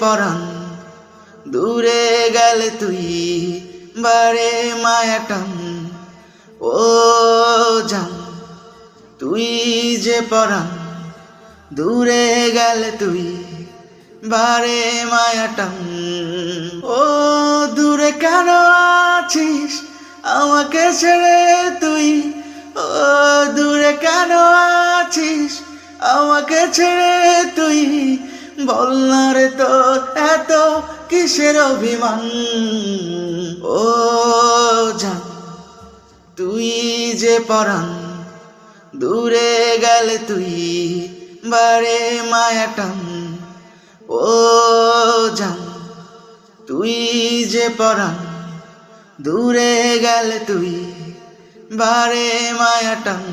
পরাণ দূরে গেলে তুই বারে মায়াটান ও জান তুই যে পরাণ দূরে গেলে তুই বারে মায়াটান ও দূরে কেন আছিস আমাকে ছেড়ে তুই ও দূরে কেন আছিস আমাকে ছেড়ে তুই বল না রে তোর এত কিসের অভিমান ও জান তুই যে পরাণ দূরে গেলে তুই বারে মায়াটান ও জান তুই যে পরাণ দূরে গেলে তুই বারে মায়াটান